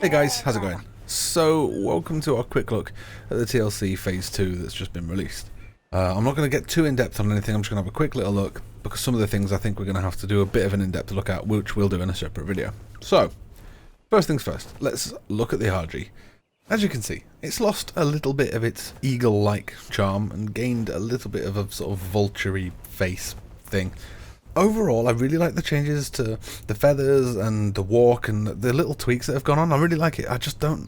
Hey guys, how's it going? So, welcome to our quick look at the TLC Phase 2 that's just been released. I'm not going to get too in-depth on anything, I'm just going to have a quick little look, because some of the things I think we're going to have to do a bit of an in-depth look at, which we'll do in a separate video. So, first things first, let's look at the RG. As you can see, it's lost a little bit of its eagle-like charm, and gained a little bit of a sort of vulture-y face thing. Overall, I really like the changes to the feathers and the walk and the little tweaks that have gone on. I really like it. I don't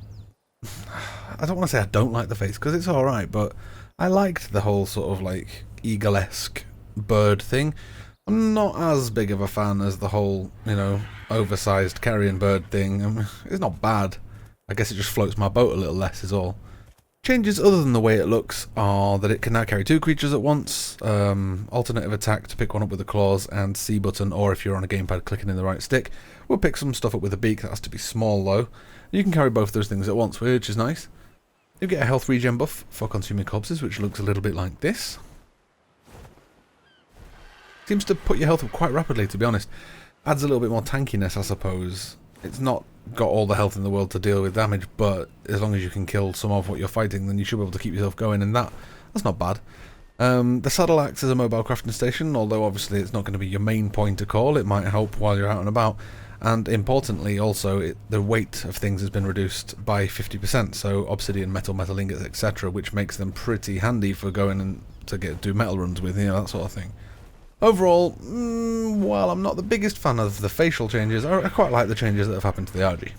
want to say I don't like the face, because it's alright, but I liked the whole sort of like eagle-esque bird thing. I'm not as big of a fan as the whole, oversized carrion bird thing. It's not bad. I guess it just floats my boat a little less is all. Changes other than the way it looks are that it can now carry two creatures at once, alternative attack to pick one up with the claws, and C button, or if you're on a gamepad clicking in the right stick, we'll pick some stuff up with a beak. That has to be small though. You can carry both those things at once, which is nice. You get a health regen buff for consuming corpses, which looks a little bit like this. Seems to put your health up quite rapidly, to be honest. Adds a little bit more tankiness, I suppose. It's not got all the health in the world to deal with damage, but as long as you can kill some of what you're fighting, then you should be able to keep yourself going, and that's not bad. The saddle acts as a mobile crafting station, although obviously it's not going to be your main point of call. It might help while you're out and about, and importantly also the weight of things has been reduced by 50%, so obsidian, metal ingots, etc., which makes them pretty handy for going and to do metal runs with, that sort of thing. Overall, while I'm not the biggest fan of the facial changes, I quite like the changes that have happened to the RG.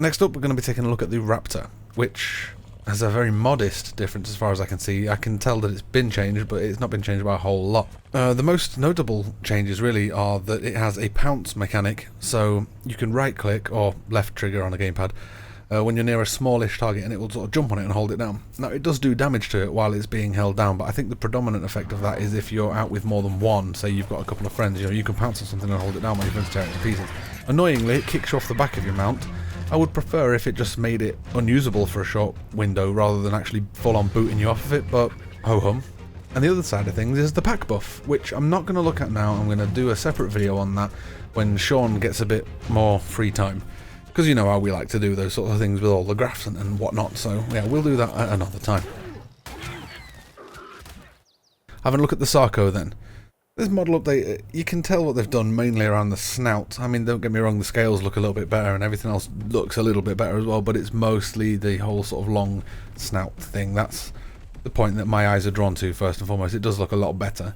Next up, we're going to be taking a look at the Raptor, which has a very modest difference as far as I can see. I can tell that it's been changed, but it's not been changed by a whole lot. The most notable changes really are that it has a pounce mechanic, so you can right click or left trigger on a gamepad when you're near a smallish target, and it will sort of jump on it and hold it down. Now, it does do damage to it while it's being held down, but I think the predominant effect of that is if you're out with more than one. Say you've got a couple of friends, you can pounce on something and hold it down while your friends tear it to pieces. Annoyingly, it kicks you off the back of your mount. I would prefer if it just made it unusable for a short window rather than actually full-on booting you off of it, but ho-hum. And the other side of things is the pack buff, which I'm not going to look at now. I'm going to do a separate video on that when Sean gets a bit more free time. Because you know how we like to do those sort of things with all the graphs and whatnot, so yeah, we'll do that at another time. Having a look at the Sarco then. This model update, you can tell what they've done mainly around the snout. I mean, don't get me wrong, the scales look a little bit better and everything else looks a little bit better as well, but it's mostly the whole sort of long snout thing. That's the point that my eyes are drawn to first and foremost. It does look a lot better.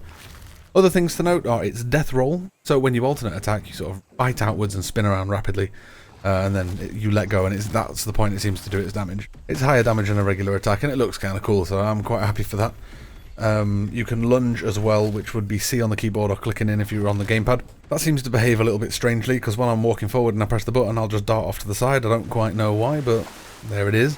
Other things to note are its death roll. So when you alternate attack, you sort of bite outwards and spin around rapidly. And then you let go, and that's the point it seems to do its damage. It's higher damage than a regular attack, and it looks kind of cool, so I'm quite happy for that. You can lunge as well, which would be C on the keyboard or clicking in if you were on the gamepad. That seems to behave a little bit strangely, because when I'm walking forward and I press the button, I'll just dart off to the side. I don't quite know why, but there it is.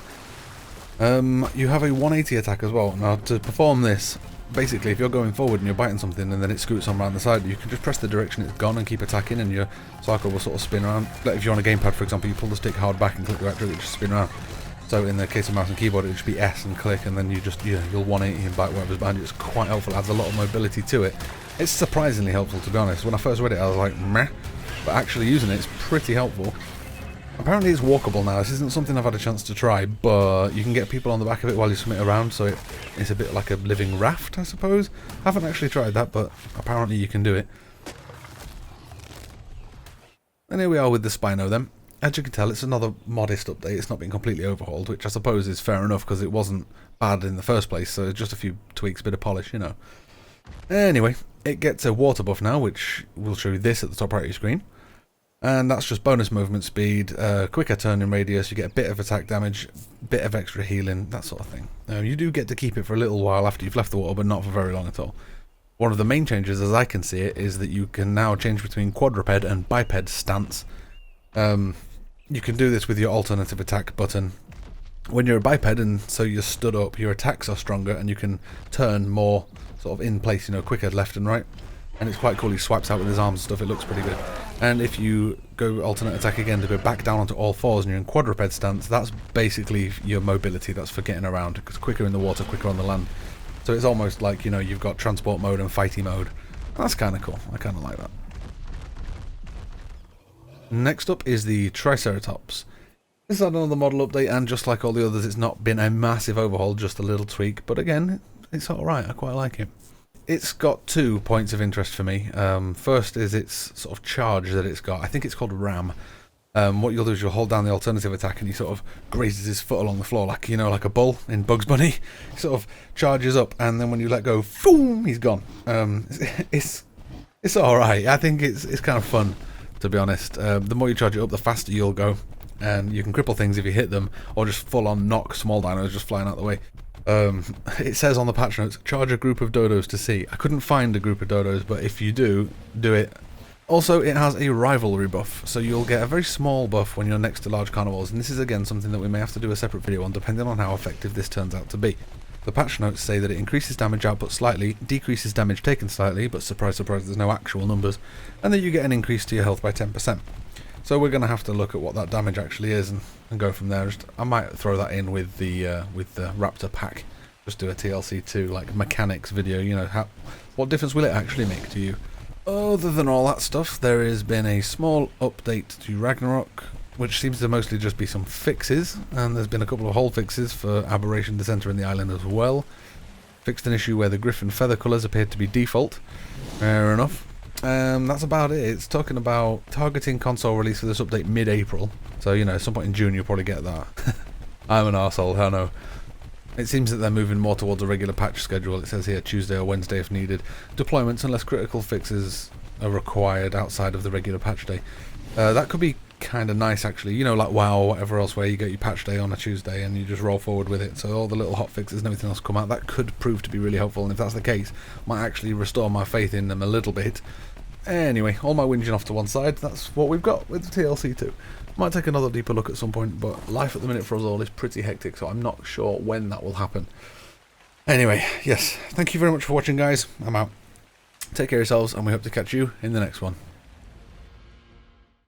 You have a 180 attack as well. Now, to perform this, basically, if you're going forward and you're biting something and then it scoots on around the side, you can just press the direction it's gone and keep attacking, and your Sarco will sort of spin around. Like if you're on a gamepad, for example, you pull the stick hard back and click the right trigger, it just spin around. So in the case of mouse and keyboard, it would just be S and click, and then you'll 180 and bite whatever's behind you. It's quite helpful, adds a lot of mobility to it. It's surprisingly helpful, to be honest. When I first read it, I was like, meh, but actually using it's pretty helpful. Apparently it's walkable now. This isn't something I've had a chance to try, but you can get people on the back of it while you swim it around, so it's a bit like a living raft, I suppose. I haven't actually tried that, but apparently you can do it. And here we are with the Spino then. As you can tell, it's another modest update. It's not been completely overhauled, which I suppose is fair enough because it wasn't bad in the first place, so just a few tweaks, a bit of polish, Anyway, it gets a water buff now, which will show you this at the top right of your screen. And that's just bonus movement speed, quicker turning radius, you get a bit of attack damage, bit of extra healing, that sort of thing. You do get to keep it for a little while after you've left the water, but not for very long at all. One of the main changes, as I can see it, is that you can now change between quadruped and biped stance. You can do this with your alternative attack button. When you're a biped and so you're stood up, your attacks are stronger and you can turn more sort of in place, quicker left and right. And it's quite cool, he swipes out with his arms and stuff, it looks pretty good. And if you go alternate attack again to go back down onto all fours and you're in quadruped stance, that's basically your mobility, that's for getting around, because quicker in the water, quicker on the land. So it's almost like, you've got transport mode and fighty mode. That's kind of cool, I kind of like that. Next up is the Triceratops. This is another model update, and just like all the others, it's not been a massive overhaul, just a little tweak. But again, it's alright, I quite like it. It's got 2 points of interest for me. First is its sort of charge that it's got. I think it's called Ram. What you'll do is you'll hold down the alternative attack and he sort of grazes his foot along the floor like, you know, like a bull in Bugs Bunny. He sort of charges up, and then when you let go, boom, he's gone. It's alright. I think it's kind of fun, to be honest. The more you charge it up, the faster you'll go. And you can cripple things if you hit them, or just full on knock small dinos just flying out the way. It says on the patch notes, charge a group of dodos to see. I couldn't find a group of dodos, but if you do it. Also, it has a rivalry buff, so you'll get a very small buff when you're next to large carnivores, and this is again something that we may have to do a separate video on, depending on how effective this turns out to be. The patch notes say that it increases damage output slightly, decreases damage taken slightly, but surprise surprise there's no actual numbers, and then you get an increase to your health by 10%. So we're going to have to look at what that damage actually is and go from there. I might throw that in with the Raptor pack. Just do a TLC2 like mechanics video. You know, what difference will it actually make to you? Other than all that stuff, there has been a small update to Ragnarok, which seems to mostly just be some fixes, and there's been a couple of whole fixes for Aberration Dissenter in the island as well. Fixed an issue where the Griffin feather colours appeared to be default. Fair enough. That's about it. It's talking about targeting console release for this update mid-April. So, you know, at some point in June you'll probably get that. I'm an arsehole, I know. It seems that they're moving more towards a regular patch schedule. It says here Tuesday or Wednesday if needed. Deployments unless critical fixes are required outside of the regular patch day. That could be kind of nice actually. You know, like WoW or whatever else, where you get your patch day on a Tuesday and you just roll forward with it. So all the little hot fixes and everything else come out. That could prove to be really helpful, and if that's the case, might actually restore my faith in them a little bit. Anyway, all my whinging off to one side. That's what we've got with the TLC2. Might take another deeper look at some point, but life at the minute for us all is pretty hectic, so I'm not sure when that will happen. Anyway, yes, thank you very much for watching, guys. I'm out. Take care of yourselves, and we hope to catch you in the next one.